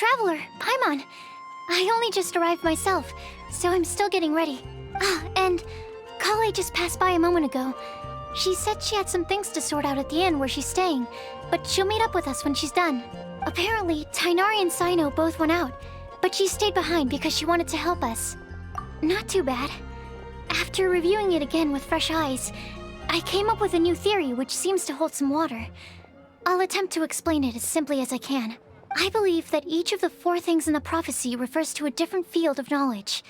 Traveler, Paimon. I only just arrived myself, so I'm still getting ready. Ah, and Kale just passed by a moment ago. She said she had some things to sort out at the inn where she's staying, but she'll meet up with us when she's done. Apparently, Tighnari and Sino both went out, but she stayed behind because she wanted to help us. Not too bad. After reviewing it again with fresh eyes, I came up with a new theory which seems to hold some water. I'll attempt to explain it as simply as I can. I believe that each of the 4 things in the prophecy refers to a different field of knowledge.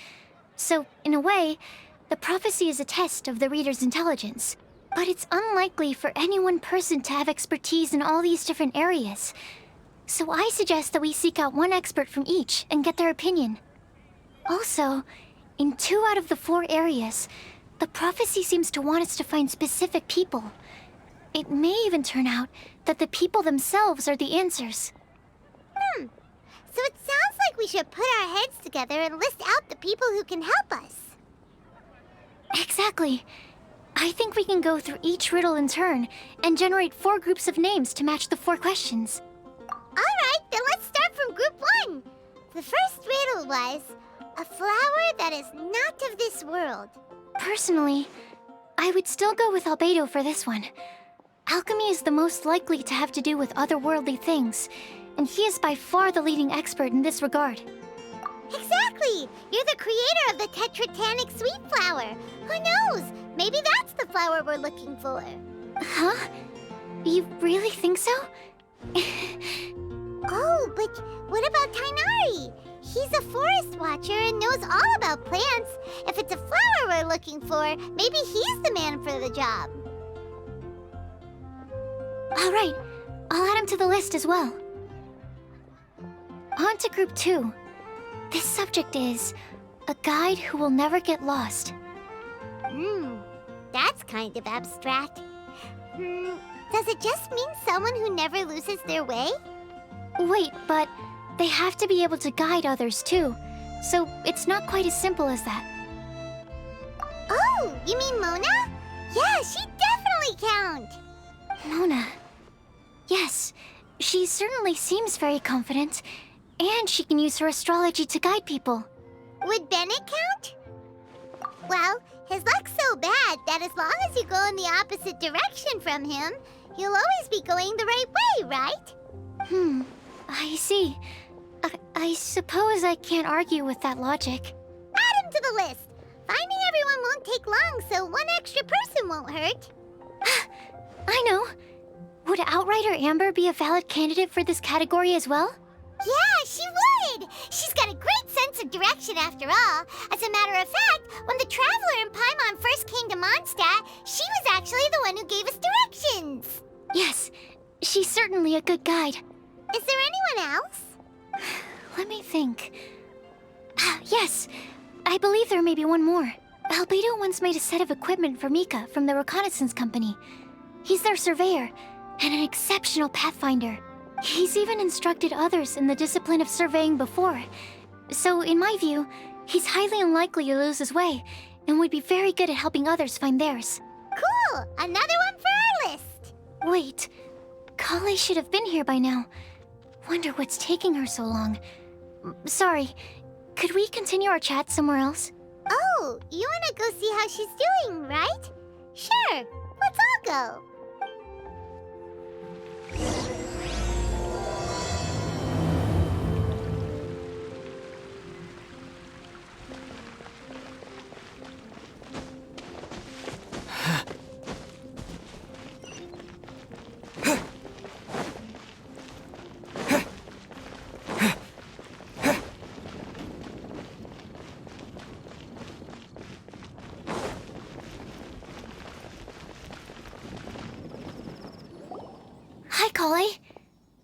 So, in a way, the prophecy is a test of the reader's intelligence. But it's unlikely for any one person to have expertise in all these different areas. So I suggest that we seek out one expert from each and get their opinion. Also, in 2 out of the 4 areas, the prophecy seems to want us to find specific people. It may even turn out that the people themselves are the answers. So it sounds like we should put our heads together and list out the people who can help us. Exactly. I think we can go through each riddle in turn and generate 4 groups of names to match the 4 questions. Alright, then let's start from group 1. The first riddle was, a flower that is not of this world. Personally, I would still go with Albedo for this one. Alchemy is the most likely to have to do with otherworldly things, and he is by far the leading expert in this regard. Exactly! You're the creator of the tetratanic sweet flower. Who knows? Maybe that's the flower we're looking for. Huh? You really think so? Oh, but what about Tighnari? He's a forest watcher and knows all about plants. If it's a flower we're looking for, maybe he's the man for the job. All right, I'll add him to the list as well. On to group 2. This subject is a guide who will never get lost. That's kind of abstract. Does it just mean someone who never loses their way? Wait, but they have to be able to guide others too, so it's not quite as simple as that. Oh, you mean Mona? Yeah, she definitely count. Mona. Yes, she certainly seems very confident, and she can use her astrology to guide people. Would Bennett count? Well, his luck's so bad that as long as you go in the opposite direction from him, you'll always be going the right way, right? I see. I suppose I can't argue with that logic. Add him to the list. Finding everyone won't take long, so one extra person won't hurt. I know. Would Outrider Amber be a valid candidate for this category as well? Yeah, she would! She's got a great sense of direction after all. As a matter of fact, when the Traveler and Paimon first came to Mondstadt, she was actually the one who gave us directions. Yes, she's certainly a good guide. Is there anyone else? Let me think. Yes, I believe there may be one more. Albedo once made a set of equipment for Mika from the reconnaissance company. He's their surveyor, and an exceptional pathfinder. He's even instructed others in the discipline of surveying before. So, in my view, he's highly unlikely to lose his way, and would be very good at helping others find theirs. Cool! Another one for our list! Wait, Kale should have been here by now. Wonder what's taking her so long. Sorry, could we continue our chat somewhere else? Oh, you wanna go see how she's doing, right? Sure, let's all go. Hi, Kale.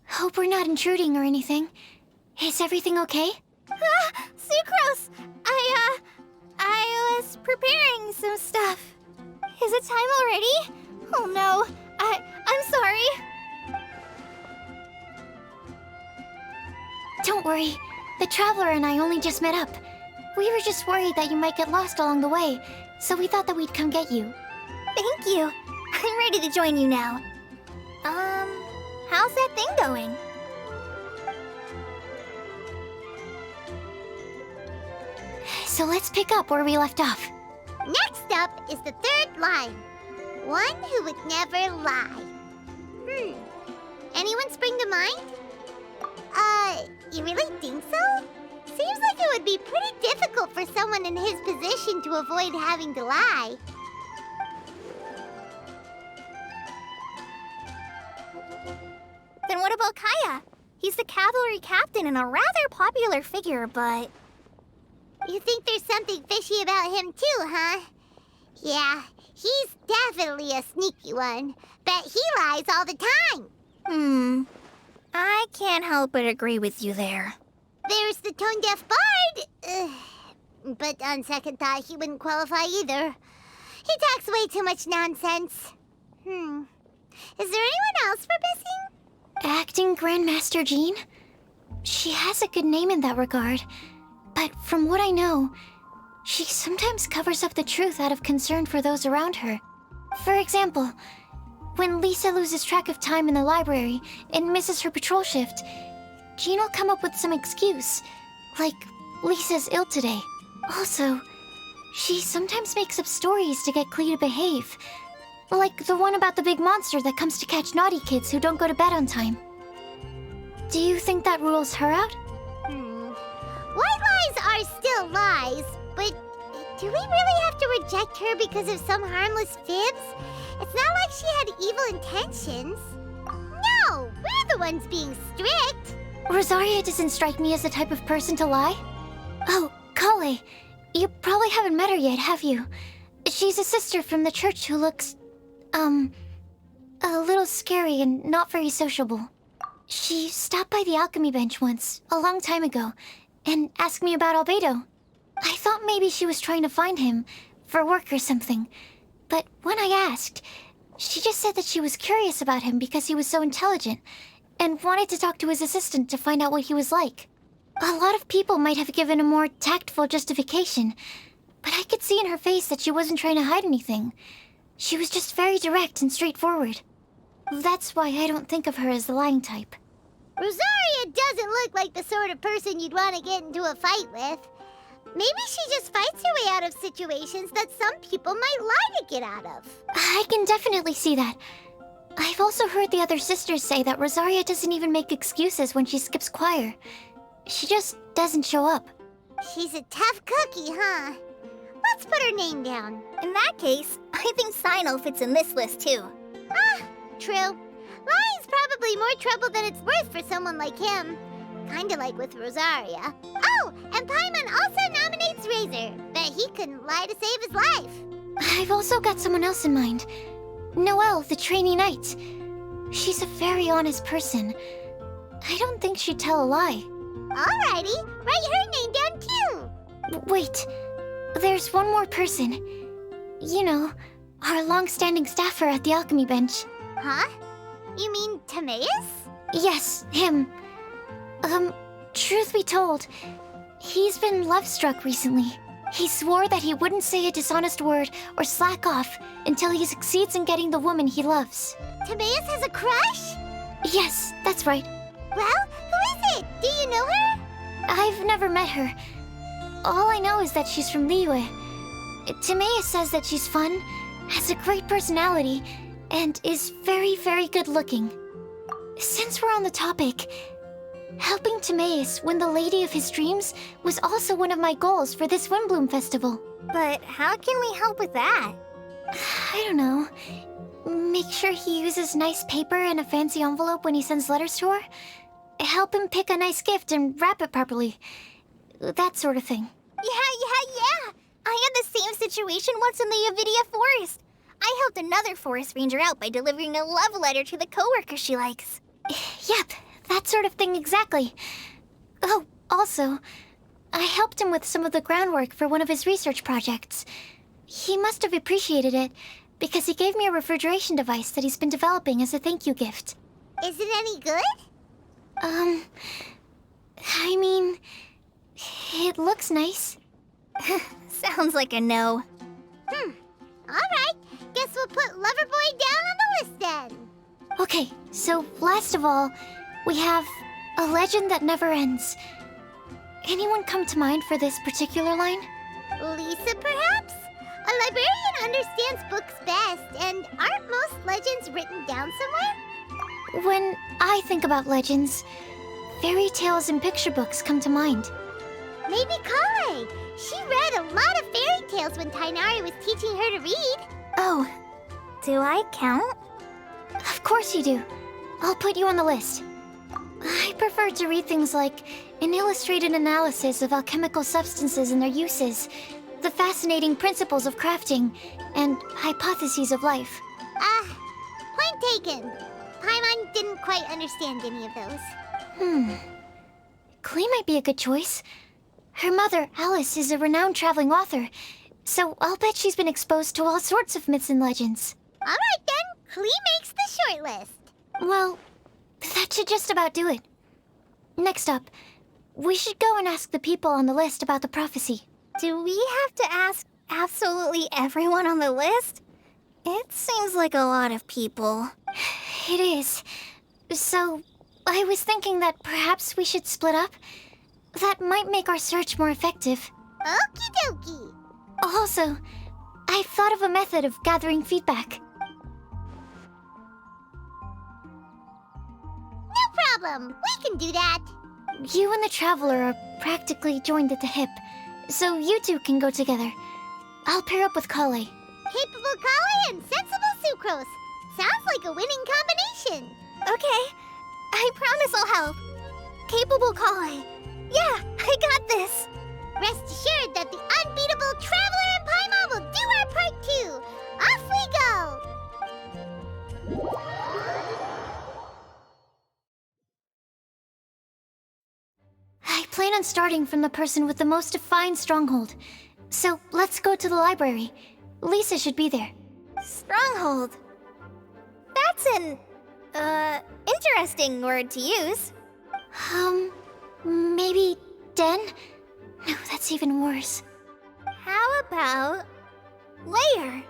Hope we're not intruding or anything. Is everything okay? Sucrose! I was preparing some stuff. Is it time already? Oh no, I'm sorry. Don't worry. The Traveler and I only just met up. We were just worried that you might get lost along the way, so we thought that we'd come get you. Thank you. I'm ready to join you now. How's that thing going? So let's pick up where we left off. Next up is the third line. One who would never lie. Anyone spring to mind? You really think so? Seems like it would be pretty difficult for someone in his position to avoid having to lie. Then what about Kaya? He's the cavalry captain and a rather popular figure, but... You think there's something fishy about him too, huh? Yeah, he's definitely a sneaky one. Bet he lies all the time. I can't help but agree with you there. There's the tone-deaf bard. But on second thought, he wouldn't qualify either. He talks way too much nonsense. Is there anyone else we're missing? Acting Grandmaster Jean? She has a good name in that regard. But from what I know, she sometimes covers up the truth out of concern for those around her. For example, when Lisa loses track of time in the library and misses her patrol shift, Jean will come up with some excuse, like Lisa's ill today. Also, she sometimes makes up stories to get Klee to behave, like the one about the big monster that comes to catch naughty kids who don't go to bed on time. Do you think that rules her out? White lies are still lies, but do we really have to reject her because of some harmless fibs? It's not like she had evil intentions. No, we're the ones being strict. Rosaria doesn't strike me as the type of person to lie. Oh, Kale, you probably haven't met her yet, have you? She's a sister from the church who looks, a little scary and not very sociable. She stopped by the alchemy bench once, a long time ago, and asked me about Albedo. I thought maybe she was trying to find him, for work or something. But when I asked, she just said that she was curious about him because he was so intelligent, and wanted to talk to his assistant to find out what he was like. A lot of people might have given a more tactful justification, but I could see in her face that she wasn't trying to hide anything. She was just very direct and straightforward. That's why I don't think of her as the lying type. Rosaria doesn't look like the sort of person you'd want to get into a fight with. Maybe she just fights her way out of situations that some people might lie to get out of. I can definitely see that. I've also heard the other sisters say that Rosaria doesn't even make excuses when she skips choir. She just doesn't show up. She's a tough cookie, huh? Let's put her name down. In that case, I think Sino fits in this list too. True. Lying's probably more trouble than it's worth for someone like him. Kinda like with Rosaria. Oh, and Paimon also nominates Razor. Bet he couldn't lie to save his life. I've also got someone else in mind. Noelle, the trainee knight. She's a very honest person. I don't think she'd tell a lie. Alrighty, write her name down too. Wait, there's one more person. You know, our long-standing staffer at the alchemy bench. Huh? You mean Timaeus? Yes, him. Truth be told, he's been love-struck recently. He swore that he wouldn't say a dishonest word or slack off until he succeeds in getting the woman he loves. Timaeus has a crush? Yes, that's right. Well, who is it? Do you know her? I've never met her. All I know is that she's from Liyue. Timaeus says that she's fun, has a great personality, and is very, very good-looking. Since we're on the topic, helping Timaeus win the lady of his dreams was also one of my goals for this Windblume Festival. But how can we help with that? I don't know. Make sure he uses nice paper and a fancy envelope when he sends letters to her. Help him pick a nice gift and wrap it properly. That sort of thing. Yeah. I had the same situation once in the Avidia Forest. I helped another forest ranger out by delivering a love letter to the coworker she likes. Yep, that sort of thing exactly. Oh, also, I helped him with some of the groundwork for one of his research projects. He must have appreciated it, because he gave me a refrigeration device that he's been developing as a thank you gift. Is it any good? I mean, it looks nice. Sounds like a no. Alright, guess we'll put Loverboy down on the list then. Okay, so last of all, we have a legend that never ends. Anyone come to mind for this particular line? Lisa, perhaps? A librarian understands books best, and aren't most legends written down somewhere? When I think about legends, fairy tales and picture books come to mind. Maybe Kale. She read a lot of fairy tales when Tainari was teaching her to read. Oh, do I count? Of course you do. I'll put you on the list. I prefer to read things like an illustrated analysis of alchemical substances and their uses, the fascinating principles of crafting, and hypotheses of life. Point taken. Paimon didn't quite understand any of those. Klee might be a good choice. Her mother, Alice, is a renowned traveling author, so I'll bet she's been exposed to all sorts of myths and legends. Alright then, Klee makes the short list. Well, that should just about do it. Next up, we should go and ask the people on the list about the prophecy. Do we have to ask absolutely everyone on the list? It seems like a lot of people. It is. So, I was thinking that perhaps we should split up. That might make our search more effective. Okie dokie. Also, I've thought of a method of gathering feedback. No problem. We can do that. You and the Traveler are practically joined at the hip, so you two can go together. I'll pair up with Kale. Capable Kale and sensible Sucrose. Sounds like a winning combination. Okay, I promise I'll help. Capable Kale. Yeah, I got this. Rest assured that the unbeatable Traveler and Paimon will do our part too. Off we go! I plan on starting from the person with the most defined stronghold. So let's go to the library. Lisa should be there. Stronghold. That's an, interesting word to use. Maybe den? No, that's even worse. How about layer?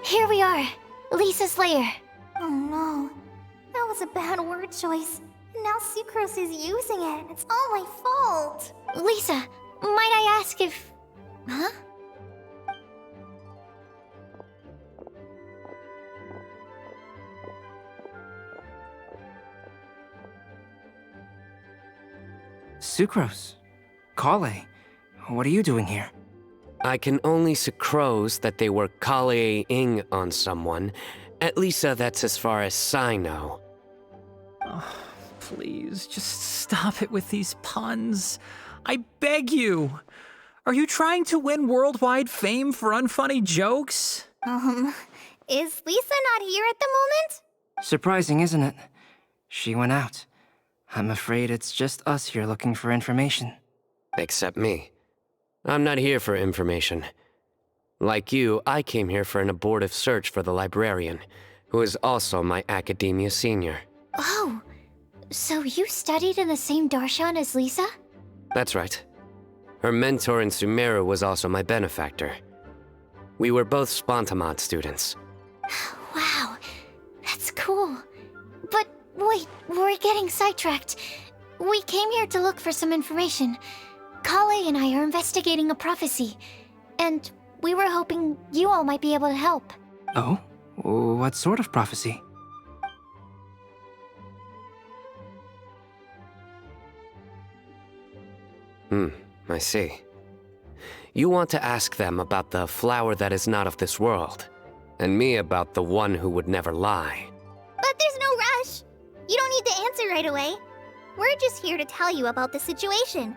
Here we are, Lisa's lair. Oh no, that was a bad word choice. And now Sucrose is using it. It's all my fault. Lisa, might I ask if... Huh? Sucrose. Kale. What are you doing here? I can only sucrose that they were Kale-ing on someone. At least that's as far as I know. Oh, please, just stop it with these puns. I beg you. Are you trying to win worldwide fame for unfunny jokes? Is Lisa not here at the moment? Surprising, isn't it? She went out. I'm afraid it's just us here looking for information. Except me. I'm not here for information. Like you, I came here for an abortive search for the librarian, who is also my academia senior. Oh, so you studied in the same darshan as Lisa? That's right. Her mentor in Sumeru was also my benefactor. We were both Spontamod students. Wow, that's cool. But wait, we're getting sidetracked. We came here to look for some information. Kale and I are investigating a prophecy, and we were hoping you all might be able to help. Oh? What sort of prophecy? I see. You want to ask them about the flower that is not of this world, and me about the one who would never lie. But there's no rush. You don't need to answer right away. We're just here to tell you about the situation.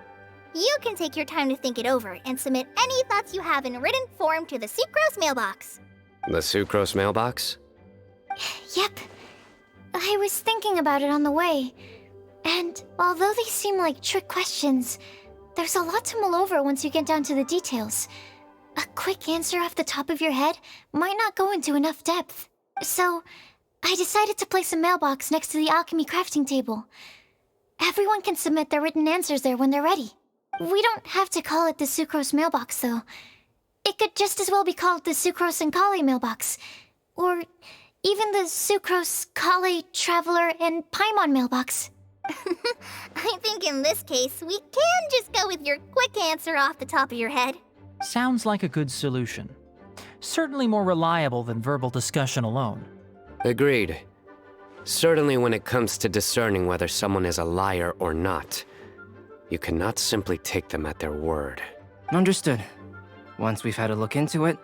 You can take your time to think it over and submit any thoughts you have in written form to the Sucrose mailbox. The Sucrose mailbox? Yep. I was thinking about it on the way, and although they seem like trick questions, there's a lot to mull over once you get down to the details. A quick answer off the top of your head might not go into enough depth. So, I decided to place a mailbox next to the alchemy crafting table. Everyone can submit their written answers there when they're ready. We don't have to call it the Sucrose mailbox, though. It could just as well be called the Sucrose and Kale mailbox. Or even the Sucrose, Kale, Traveler, and Paimon mailbox. I think in this case, we can just go with your quick answer off the top of your head. Sounds like a good solution. Certainly more reliable than verbal discussion alone. Agreed. Certainly when it comes to discerning whether someone is a liar or not, you cannot simply take them at their word. Understood. Once we've had a look into it,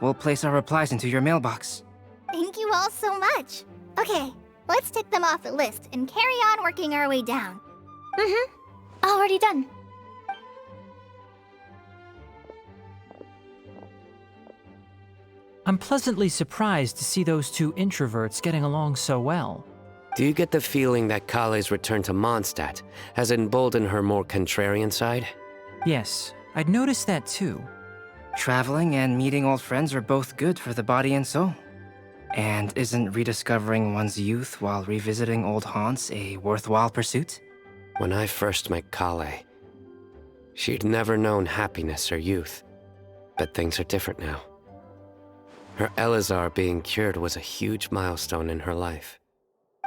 we'll place our replies into your mailbox. Thank you all so much. Okay, let's tick them off the list and carry on working our way down. Already done. I'm pleasantly surprised to see those two introverts getting along so well. Do you get the feeling that Kale's return to Mondstadt has emboldened her more contrarian side? Yes, I'd noticed that too. Traveling and meeting old friends are both good for the body and soul. And isn't rediscovering one's youth while revisiting old haunts a worthwhile pursuit? When I first met Kale, she'd never known happiness or youth. But things are different now. Her Elazar being cured was a huge milestone in her life.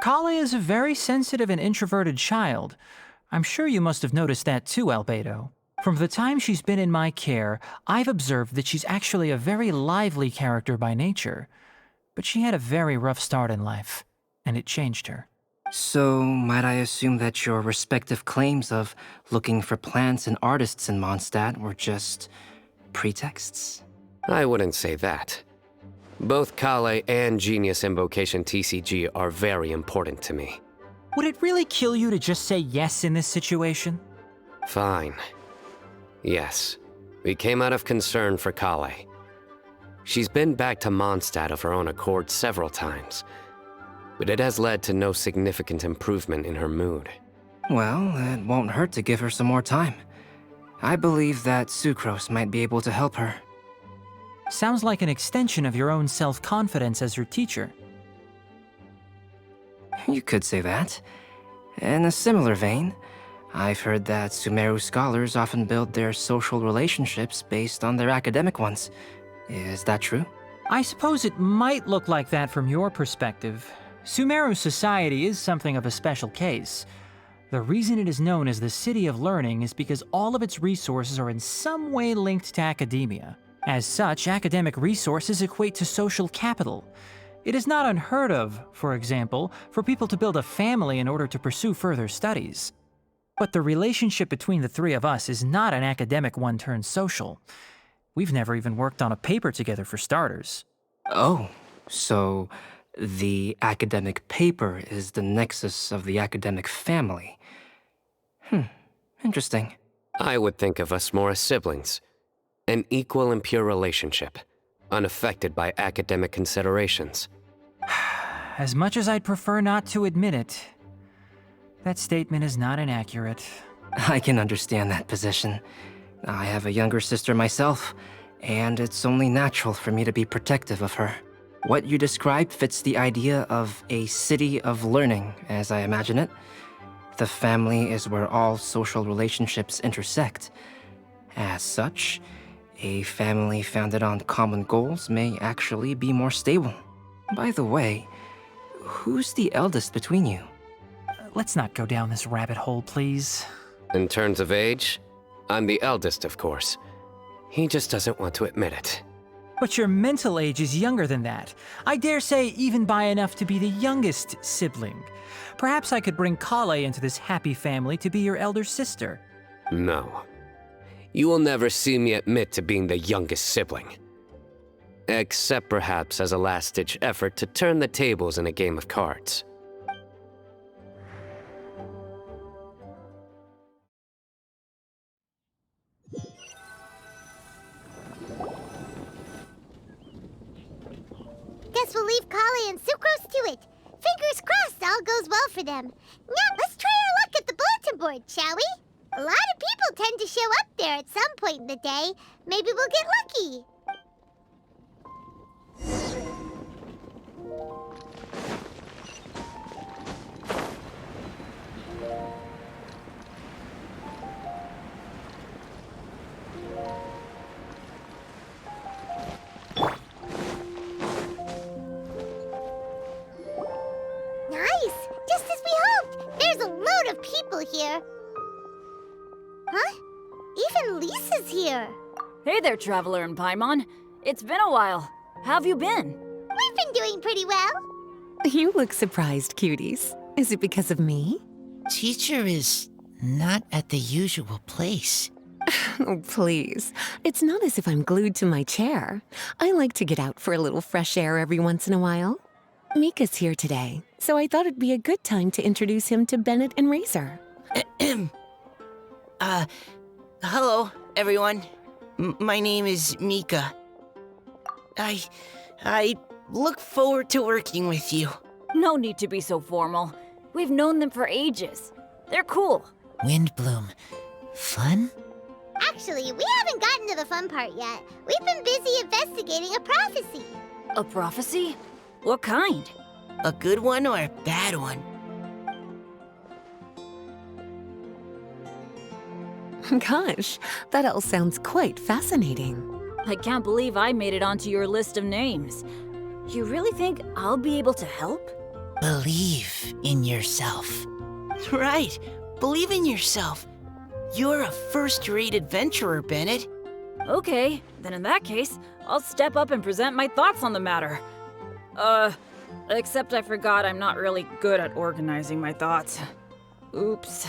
Kale is a very sensitive and introverted child. I'm sure you must have noticed that too, Albedo. From the time she's been in my care, I've observed that she's actually a very lively character by nature. But she had a very rough start in life, and it changed her. So, might I assume that your respective claims of looking for plants and artists in Mondstadt were just pretexts? I wouldn't say that. Both Kale and Genius Invocation TCG are very important to me. Would it really kill you to just say yes in this situation? Fine. Yes, we came out of concern for Kale. She's been back to Mondstadt of her own accord several times, but it has led to no significant improvement in her mood. Well, it won't hurt to give her some more time. I believe that Sucrose might be able to help her. Sounds like an extension of your own self-confidence as her teacher. You could say that. In a similar vein, I've heard that Sumeru scholars often build their social relationships based on their academic ones. Is that true? I suppose it might look like that from your perspective. Sumeru society is something of a special case. The reason it is known as the City of Learning is because all of its resources are in some way linked to academia. As such, academic resources equate to social capital. It is not unheard of, for example, for people to build a family in order to pursue further studies. But the relationship between the three of us is not an academic one turned social. We've never even worked on a paper together for starters. Oh, so the academic paper is the nexus of the academic family. Interesting. I would think of us more as siblings. An equal and pure relationship, unaffected by academic considerations. As much as I'd prefer not to admit it, that statement is not inaccurate. I can understand that position. I have a younger sister myself, and it's only natural for me to be protective of her. What you describe fits the idea of a city of learning, as I imagine it. The family is where all social relationships intersect. As such, a family founded on common goals may actually be more stable. By the way, who's the eldest between you? Let's not go down this rabbit hole, please. In terms of age, I'm the eldest, of course. He just doesn't want to admit it. But your mental age is younger than that. I dare say even by enough to be the youngest sibling. Perhaps I could bring Kale into this happy family to be your elder sister. No. You will never see me admit to being the youngest sibling. Except perhaps as a last-ditch effort to turn the tables in a game of cards. Guess we'll leave Kale and Sucrose to it. Fingers crossed all goes well for them. Now, let's try our luck at the bulletin board, shall we? A lot of people tend to show up there at some point in the day. Maybe we'll get lucky. people here. Huh? Even Lisa's here. Hey there, Traveler and Paimon. It's been a while. How have you been? We've been doing pretty well. You look surprised, cuties. Is it because of me? Teacher is not at the usual place. Oh, please. It's not as if I'm glued to my chair. I like to get out for a little fresh air every once in a while. Mika's here today, so I thought it'd be a good time to introduce him to Bennett and Razor. Hello, everyone. My name is Mika. I look forward to working with you. No need to be so formal. We've known them for ages. They're cool. Windblume. Fun? Actually, we haven't gotten to the fun part yet. We've been busy investigating a prophecy. A prophecy? What kind? A good one or a bad one? Gosh, that all sounds quite fascinating. I can't believe I made it onto your list of names. You really think I'll be able to help? Believe in yourself. Right. Believe in yourself. You're a first-rate adventurer, Bennett. Okay, then in that case, I'll step up and present my thoughts on the matter. Except I forgot I'm not really good at organizing my thoughts. Oops.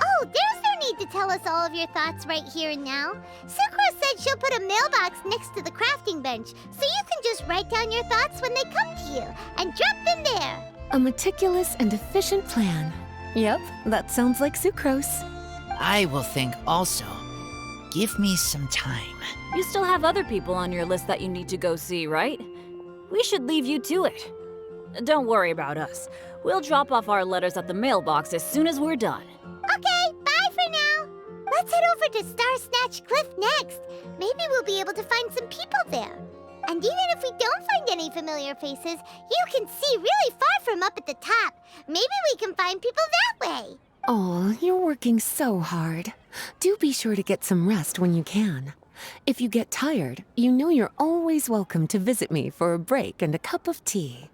Oh, there's no need to tell us all of your thoughts right here and now. Sucrose said she'll put a mailbox next to the crafting bench, so you can just write down your thoughts when they come to you, and drop them there. A meticulous and efficient plan. Yep, that sounds like sucrose. I will think also. Give me some time. You still have other people on your list that you need to go see, right? We should leave you to it. Don't worry about us. We'll drop off our letters at the mailbox as soon as we're done. Okay, bye for now. Let's head over to Star Snatch Cliff next. Maybe we'll be able to find some people there. And even if we don't find any familiar faces, you can see really far from up at the top. Maybe we can find people that way. Oh, you're working so hard. Do be sure to get some rest when you can. If you get tired, you know you're always welcome to visit me for a break and a cup of tea.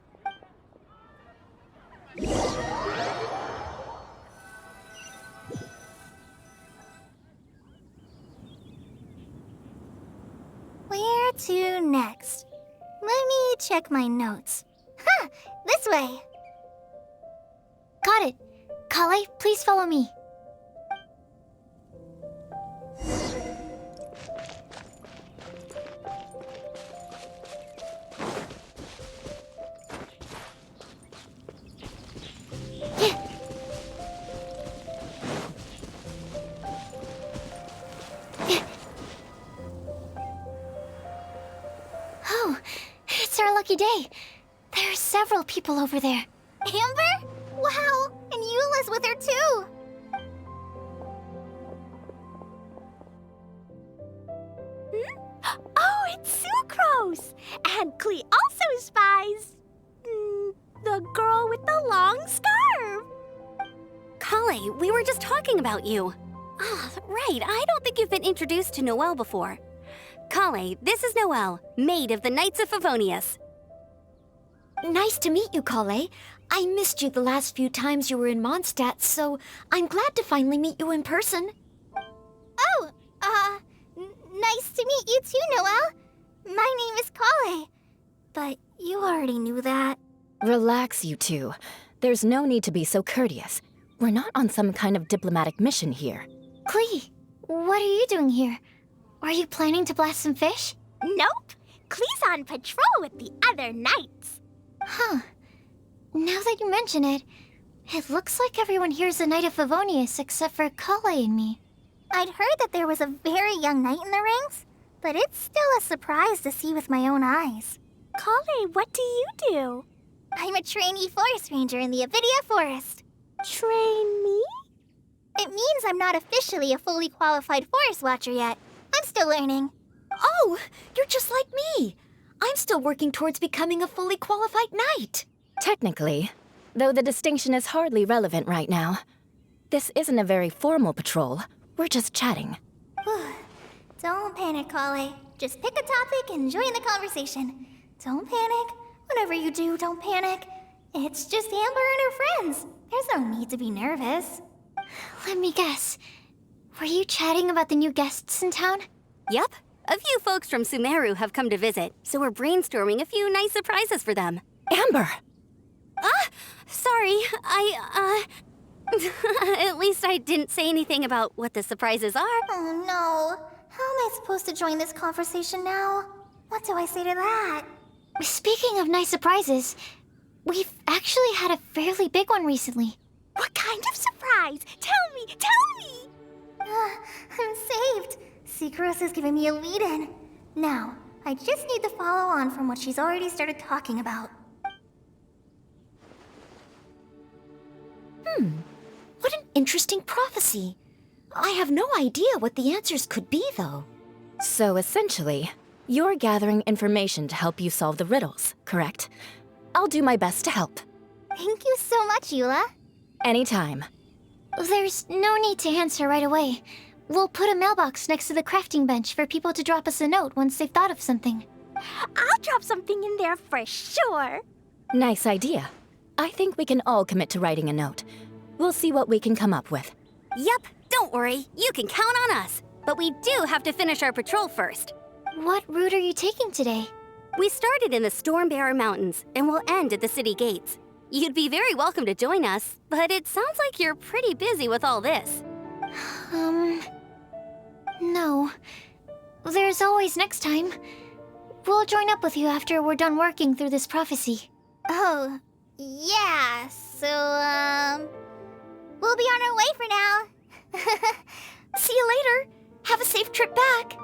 Where to next? Let me check my notes. Huh, this way. Got it. Kale, please follow me. Oh, it's our lucky day. There are several people over there. Amber? Wow, and Eula's with her too. Oh, it's Sucrose! And Klee also spies the girl with the long scarf. Kale, we were just talking about you. Ah, right, I don't think you've been introduced to Noelle before. Kale, this is Noelle, maid of the Knights of Favonius. Nice to meet you, Kale. I missed you the last few times you were in Mondstadt, so I'm glad to finally meet you in person. Oh, nice to meet you too, Noelle. My name is Kale. But you already knew that. Relax, you two. There's no need to be so courteous. We're not on some kind of diplomatic mission here. Klee, what are you doing here? Are you planning to blast some fish? Nope. Klee's on patrol with the other knights. Huh. Now that you mention it, it looks like everyone here's a Knight of Favonius except for Kale and me. I'd heard that there was a very young knight in the rings, but it's still a surprise to see with my own eyes. Kale, what do you do? I'm a trainee forest ranger in the Avidia Forest. Trainee? It means I'm not officially a fully qualified forest watcher yet. I'm still learning. Oh, you're just like me. I'm still working towards becoming a fully qualified knight. Technically, though the distinction is hardly relevant right now. This isn't a very formal patrol. We're just chatting. Don't panic, Kale. Just pick a topic and join the conversation. Don't panic. Whatever you do, don't panic. It's just Amber and her friends. There's no need to be nervous. Let me guess. Were you chatting about the new guests in town? Yep. A few folks from Sumeru have come to visit, so we're brainstorming a few nice surprises for them. Amber! Sorry, At least I didn't say anything about what the surprises are. Oh no. How am I supposed to join this conversation now? What do I say to that? Speaking of nice surprises, we've actually had a fairly big one recently. What kind of surprise? Tell me! I'm saved. Secros is giving me a lead-in. Now, I just need to follow on from what she's already started talking about. What an interesting prophecy. I have no idea what the answers could be, though. So essentially, you're gathering information to help you solve the riddles, correct? I'll do my best to help. Thank you so much, Eula. Anytime. There's no need to answer right away. We'll put a mailbox next to the crafting bench for people to drop us a note once they've thought of something. I'll drop something in there for sure. Nice idea. I think we can all commit to writing a note. We'll see what we can come up with. Yep, don't worry. You can count on us. But we do have to finish our patrol first. What route are you taking today? We started in the Stormbearer Mountains, and we'll end at the city gates. You'd be very welcome to join us, but it sounds like you're pretty busy with all this. No. There's always next time. We'll join up with you after we're done working through this prophecy. Oh, yeah, so, we'll be on our way for now. See you later. Have a safe trip back.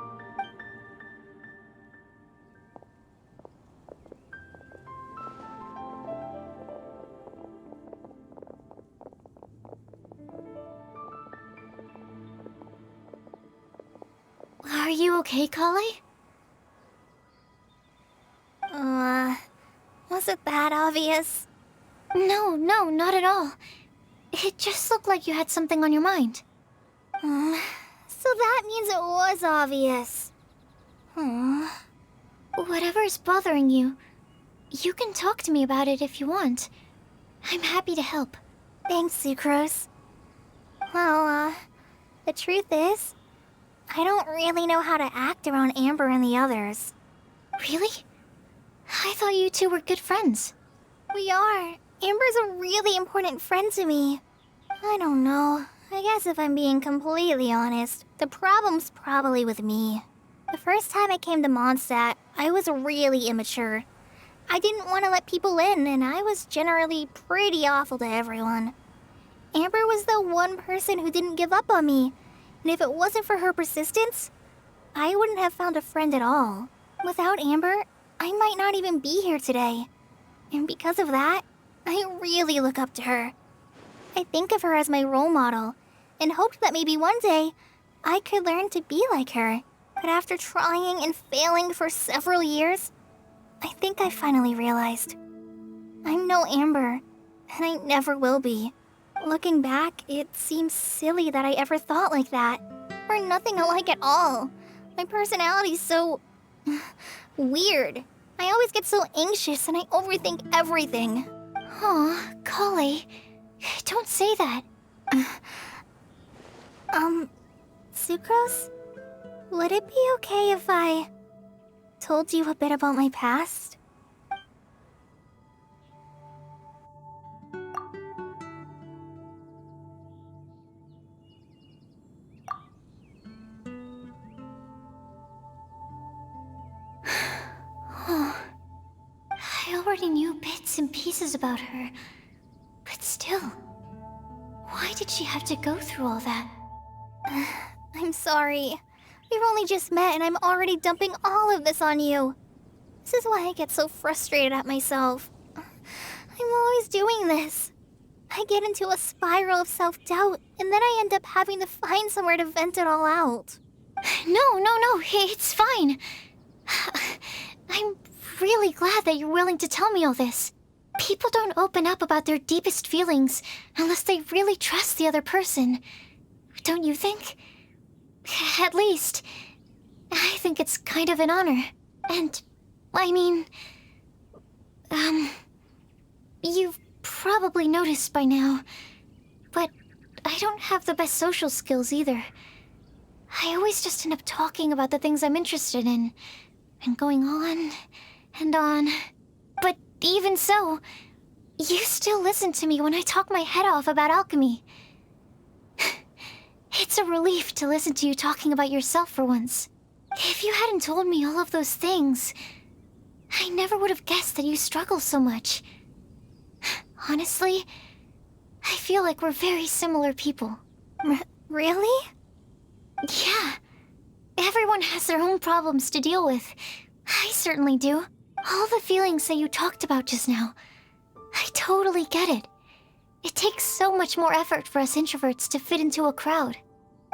Are you okay, Kale? Was it that obvious? No, not at all. It just looked like you had something on your mind. So that means it was obvious. Whatever's bothering you, you can talk to me about it if you want. I'm happy to help. Thanks, Sucrose. Well, the truth is, I don't really know how to act around Amber and the others. Really? I thought you two were good friends. We are. Amber's a really important friend to me. I don't know. I guess if I'm being completely honest, the problem's probably with me. The first time I came to Mondstadt, I was really immature. I didn't want to let people in, and I was generally pretty awful to everyone. Amber was the one person who didn't give up on me, and if it wasn't for her persistence, I wouldn't have found a friend at all. Without Amber, I might not even be here today. And because of that, I really look up to her. I think of her as my role model, and hoped that maybe one day I could learn to be like her. But after trying and failing for several years, I think I finally realized. I'm no Amber, and I never will be. Looking back, it seems silly that I ever thought like that. We're nothing alike at all. My personality's so... weird. I always get so anxious and I overthink everything. Aw, Kale, don't say that. Sucrose? Would it be okay if I told you a bit about my past? I already knew bits and pieces about her, but still, why did she have to go through all that? I'm sorry. We've only just met and I'm already dumping all of this on you. This is why I get so frustrated at myself. I'm always doing this. I get into a spiral of self-doubt, and then I end up having to find somewhere to vent it all out. No, it's fine. I'm really glad that you're willing to tell me all this. People don't open up about their deepest feelings unless they really trust the other person. Don't you think? At least, I think it's kind of an honor. And, I mean... you've probably noticed by now, but I don't have the best social skills either. I always just end up talking about the things I'm interested in, and going on and on. But even so, you still listen to me when I talk my head off about alchemy. It's a relief to listen to you talking about yourself for once. If you hadn't told me all of those things, I never would have guessed that you struggle so much. Honestly, I feel like we're very similar people. Really? Yeah. Everyone has their own problems to deal with. I certainly do. All the feelings that you talked about just now, I totally get it. It takes so much more effort for us introverts to fit into a crowd.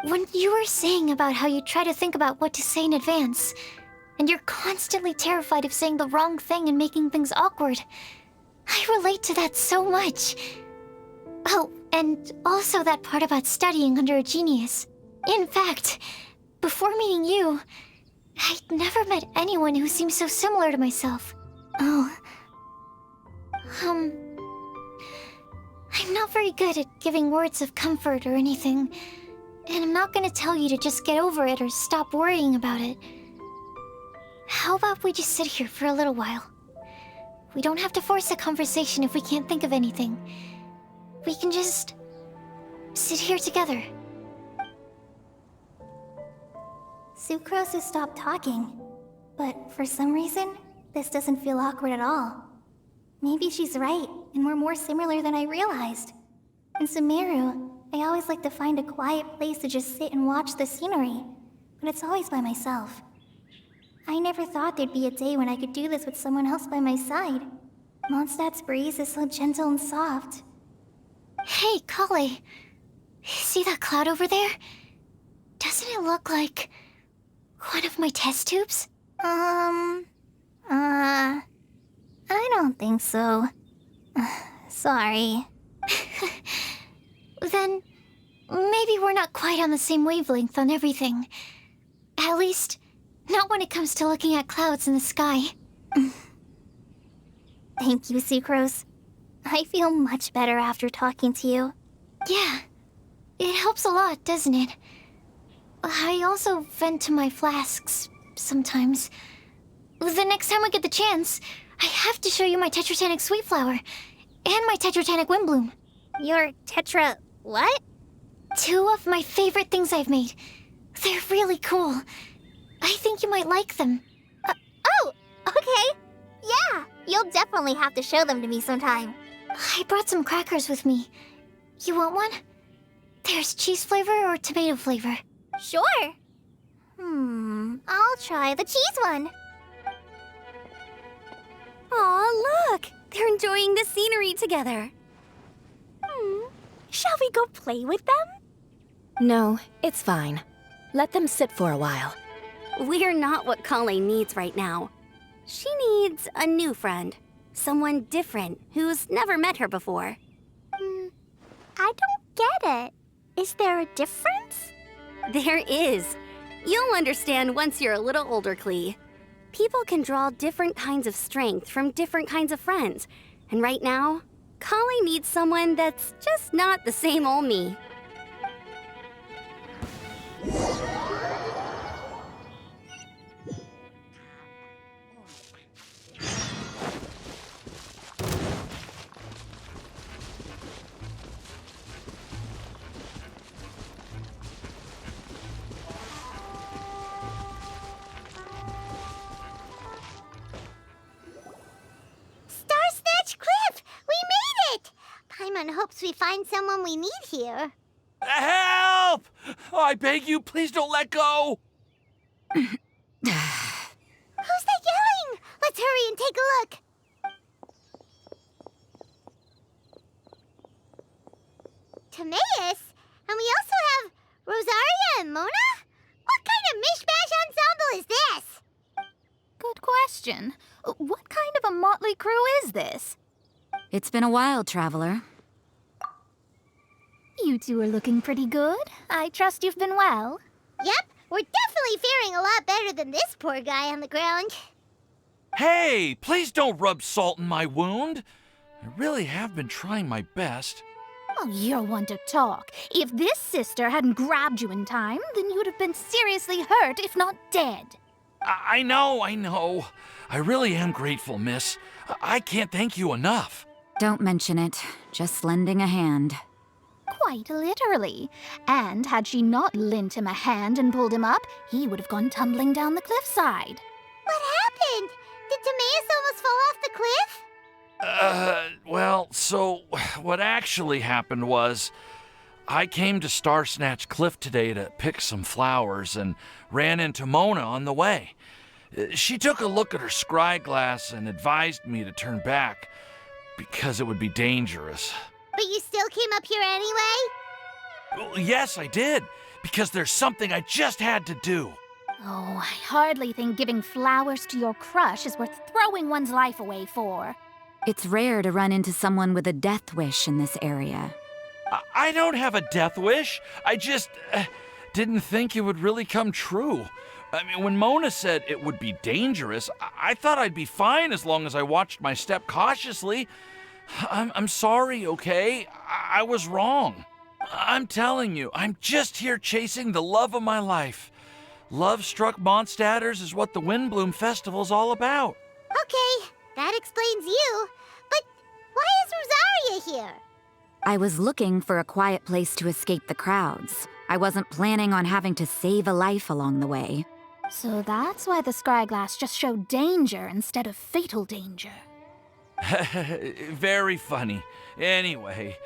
When you were saying about how you try to think about what to say in advance, and you're constantly terrified of saying the wrong thing and making things awkward, I relate to that so much. Oh, and also that part about studying under a genius. In fact, before meeting you, I'd never met anyone who seemed so similar to myself. Oh. I'm not very good at giving words of comfort or anything, and I'm not gonna tell you to just get over it or stop worrying about it. How about we just sit here for a little while? We don't have to force a conversation if we can't think of anything. We can just sit here together. Sucrose has stopped talking, but for some reason, this doesn't feel awkward at all. Maybe she's right, and we're more similar than I realized. In Sumeru, I always like to find a quiet place to just sit and watch the scenery, but it's always by myself. I never thought there'd be a day when I could do this with someone else by my side. Mondstadt's breeze is so gentle and soft. Hey, Kale. See that cloud over there? Doesn't it look like one of my test tubes? I don't think so. Sorry. Then maybe we're not quite on the same wavelength on everything. At least, not when it comes to looking at clouds in the sky. Thank you, Sucrose. I feel much better after talking to you. Yeah, it helps a lot, doesn't it? I also vent to my flasks sometimes. The next time I get the chance, I have to show you my Tetratanic Sweet Flower and my Tetratanic Windblume. Your Tetra... what? 2 of my favorite things I've made. They're really cool. I think you might like them. Oh, okay. Yeah, you'll definitely have to show them to me sometime. I brought some crackers with me. You want one? There's cheese flavor or tomato flavor. Sure. I'll try the cheese one. Aw, look! They're enjoying the scenery together. Shall we go play with them? No, it's fine. Let them sit for a while. We're not what Kale needs right now. She needs a new friend. Someone different, who's never met her before. I don't get it. Is there a difference? There is. You'll understand once you're a little older, Klee. People can draw different kinds of strength from different kinds of friends. And right now, Kale needs someone that's just not the same old me. Starsnatch Cliff! We made it! Paimon hopes we find someone we need here. Help! Oh, I beg you, please don't let go! Who's that yelling? Let's hurry and take a look. Timaeus? And we also have Rosaria and Mona? What kind of mishmash ensemble is this? Good question. What kind of a motley crew is this? It's been a while, Traveler. You two are looking pretty good. I trust you've been well. Yep, we're definitely faring a lot better than this poor guy on the ground. Hey, please don't rub salt in my wound. I really have been trying my best. Oh, you're one to talk. If this sister hadn't grabbed you in time, then you'd have been seriously hurt, if not dead. I know. I really am grateful, miss. I can't thank you enough. Don't mention it. Just lending a hand. Quite literally. And had she not lent him a hand and pulled him up, he would have gone tumbling down the cliffside. What happened? Did Timaeus almost fall off the cliff? Well, so what actually happened was I came to Star Snatch Cliff today to pick some flowers and ran into Mona on the way. She took a look at her scry glass and advised me to turn back because it would be dangerous. But you still came up here anyway? Well, yes, I did, because there's something I just had to do. Oh, I hardly think giving flowers to your crush is worth throwing one's life away for. It's rare to run into someone with a death wish in this area. I don't have a death wish. I just didn't think it would really come true. I mean, when Mona said it would be dangerous, I thought I'd be fine as long as I watched my step cautiously. I'm sorry, okay? I was wrong. I'm telling you, I'm just here chasing the love of my life. Love-struck Mondstadters is what the Windblume Festival's all about. Okay, that explains you. But why is Rosaria here? I was looking for a quiet place to escape the crowds. I wasn't planning on having to save a life along the way. So that's why the scry glass just showed danger instead of fatal danger. Very funny. Anyway,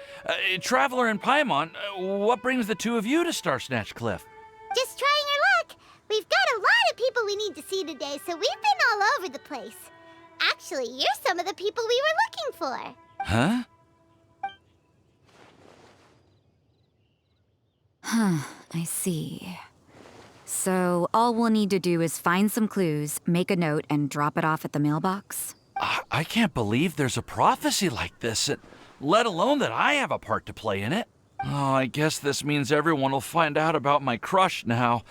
Traveler and Paimon, what brings the two of you to Star Snatch Cliff? Just trying our luck. We've got a lot of people we need to see today, so we've been all over the place. Actually, you're some of the people we were looking for. Huh? I see. So all we'll need to do is find some clues, make a note, and drop it off at the mailbox? I can't believe there's a prophecy like this, let alone that I have a part to play in it. Oh, I guess this means everyone will find out about my crush now.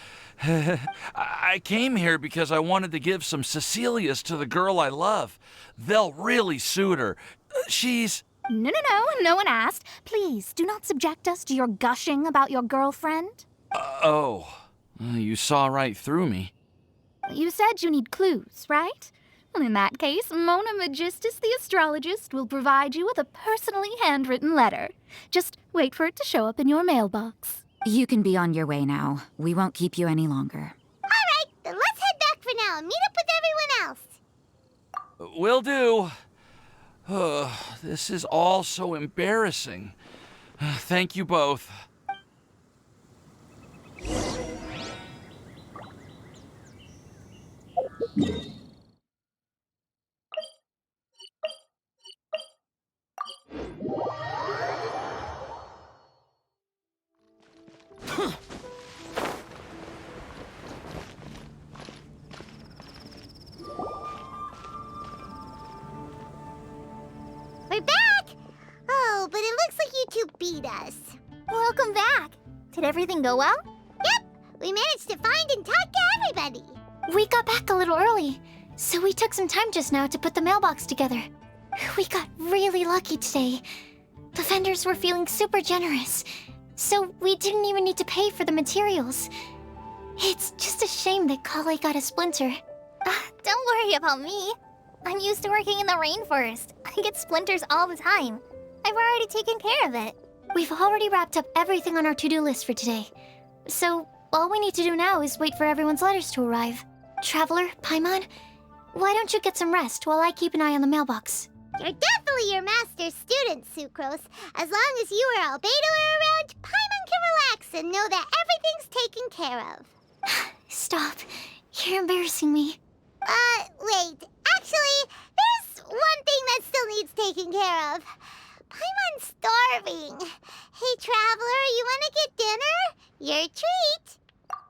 I came here because I wanted to give some Cecilias to the girl I love. They'll really suit her. She's... No one asked. Please, do not subject us to your gushing about your girlfriend. You saw right through me. You said you need clues, right? Well, in that case, Mona Magistus the astrologist will provide you with a personally handwritten letter. Just wait for it to show up in your mailbox. You can be on your way now. We won't keep you any longer. All right, then let's head back for now and meet up with everyone else. Will do. This is all so embarrassing. Thank you both. We're back! Oh, but it looks like you two beat us. Welcome back. Did everything go well? Yep, we managed to find and talk to everybody. We got back a little early, so we took some time just now to put the mailbox together. We got really lucky today. The vendors were feeling super generous, so we didn't even need to pay for the materials. It's just a shame that Kale got a splinter. Don't worry about me. I'm used to working in the rainforest. I get splinters all the time. I've already taken care of it. We've already wrapped up everything on our to-do list for today. So, all we need to do now is wait for everyone's letters to arrive. Traveler, Paimon, why don't you get some rest while I keep an eye on the mailbox? You're definitely your master's student, Sucrose. As long as you or Albedo are around, Paimon can relax and know that everything's taken care of. Stop. You're embarrassing me. Wait. Actually, there's one thing that still needs taking care of. Paimon's starving. Hey, Traveler, you want to get dinner? Your treat.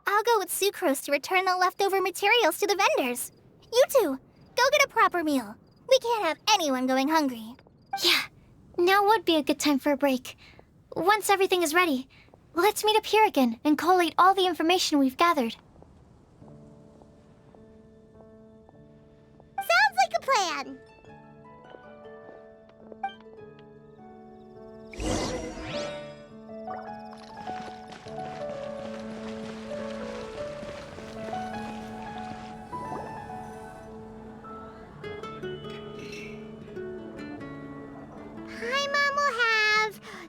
I'll go with Sucrose to return the leftover materials to the vendors. You two, go get a proper meal. We can't have anyone going hungry. Yeah, now would be a good time for a break. Once everything is ready, let's meet up here again and collate all the information we've gathered. Sounds like a plan.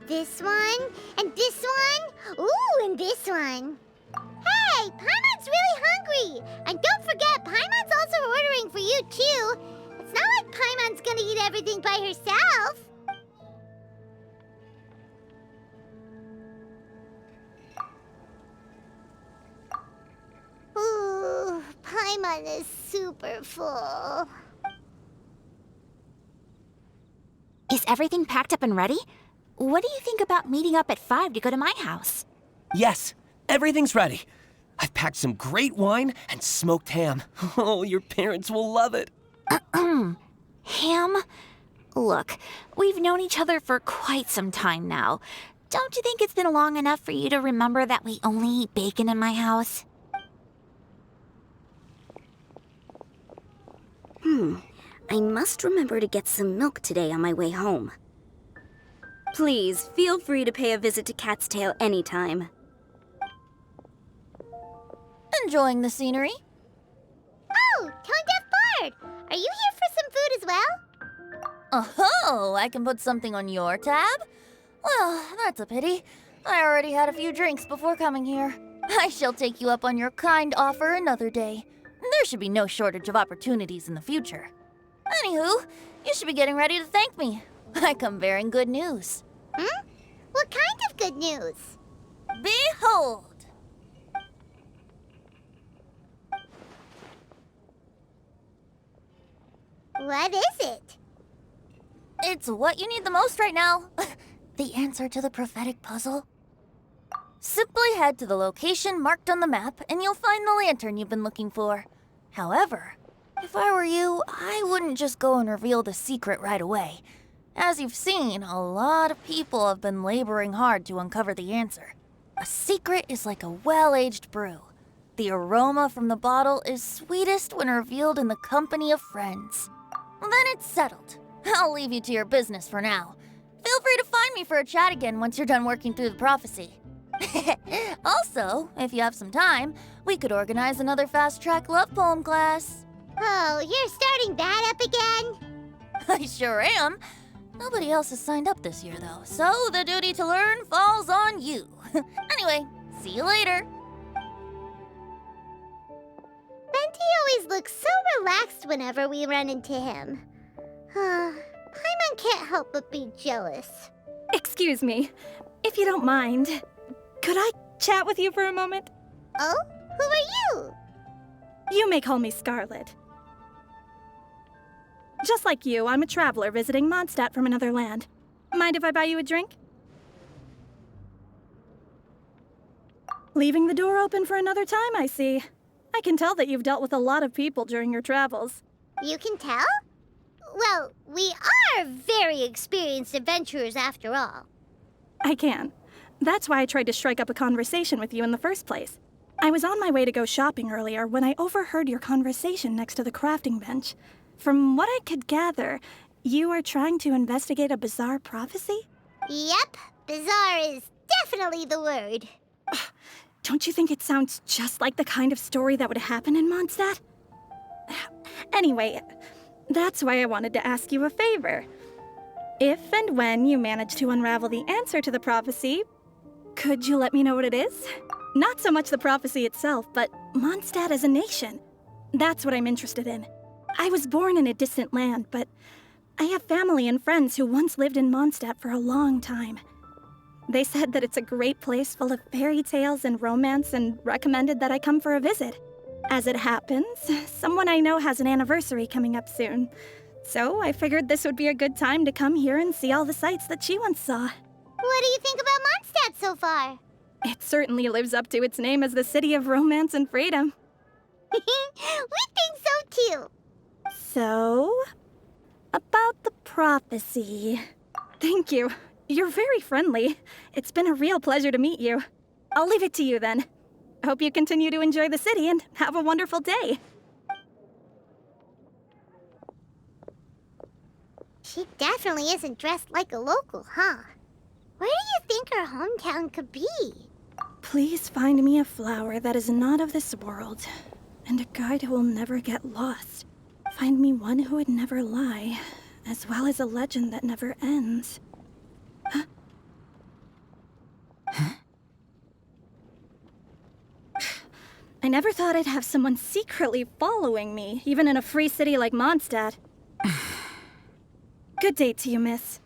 this one, and this one. Ooh, and this one. Hey, Paimon's really hungry! And don't forget, Paimon's also ordering for you, too. It's not like Paimon's gonna eat everything by herself. Ooh, Paimon is super full. Is everything packed up and ready? What do you think about meeting up at 5 to go to my house? Yes, everything's ready. I've packed some great wine and smoked ham. Oh, your parents will love it. Ham? Look, we've known each other for quite some time now. Don't you think it's been long enough for you to remember that we only eat bacon in my house? I must remember to get some milk today on my way home. Please, feel free to pay a visit to Cat's Tail anytime. Enjoying the scenery? Oh, Tone Deaf Bard! Are you here for some food as well? Oh, I can put something on your tab? Well, that's a pity. I already had a few drinks before coming here. I shall take you up on your kind offer another day. There should be no shortage of opportunities in the future. Anywho, you should be getting ready to thank me. I come bearing good news. What kind of good news? Behold! What is it? It's what you need the most right now. The answer to the prophetic puzzle. Simply head to the location marked on the map and you'll find the lantern you've been looking for. However, if I were you, I wouldn't just go and reveal the secret right away. As you've seen, a lot of people have been laboring hard to uncover the answer. A secret is like a well-aged brew. The aroma from the bottle is sweetest when revealed in the company of friends. Then it's settled. I'll leave you to your business for now. Feel free to find me for a chat again once you're done working through the prophecy. Also, if you have some time, we could organize another fast-track love poem class. Oh, you're starting that up again? I sure am. Nobody else has signed up this year, though, so the duty to learn falls on you. Anyway, see you later. Benti always looks so relaxed whenever we run into him. Paimon can't help but be jealous. Excuse me, if you don't mind, could I chat with you for a moment? Oh? Who are you? You may call me Scarlet. Just like you, I'm a traveler visiting Mondstadt from another land. Mind if I buy you a drink? Leaving the door open for another time, I see. I can tell that you've dealt with a lot of people during your travels. You can tell? Well, we are very experienced adventurers after all. I can. That's why I tried to strike up a conversation with you in the first place. I was on my way to go shopping earlier when I overheard your conversation next to the crafting bench. From what I could gather, you are trying to investigate a bizarre prophecy? Yep, bizarre is definitely the word. Don't you think it sounds just like the kind of story that would happen in Mondstadt? Anyway, that's why I wanted to ask you a favor. If and when you manage to unravel the answer to the prophecy, could you let me know what it is? Not so much the prophecy itself, but Mondstadt as a nation. That's what I'm interested in. I was born in a distant land, but I have family and friends who once lived in Mondstadt for a long time. They said that it's a great place full of fairy tales and romance and recommended that I come for a visit. As it happens, someone I know has an anniversary coming up soon. So I figured this would be a good time to come here and see all the sights that she once saw. What do you think about Mondstadt so far? It certainly lives up to its name as the city of romance and freedom. We think so too. So, about the prophecy. Thank you. You're very friendly. It's been a real pleasure to meet you. I'll leave it to you then. Hope you continue to enjoy the city and have a wonderful day. She definitely isn't dressed like a local, huh? Where do you think her hometown could be? Please find me a flower that is not of this world, and a guide who will never get lost. Find me one who would never lie, as well as a legend that never ends. I never thought I'd have someone secretly following me, even in a free city like Mondstadt. Good day to you, miss.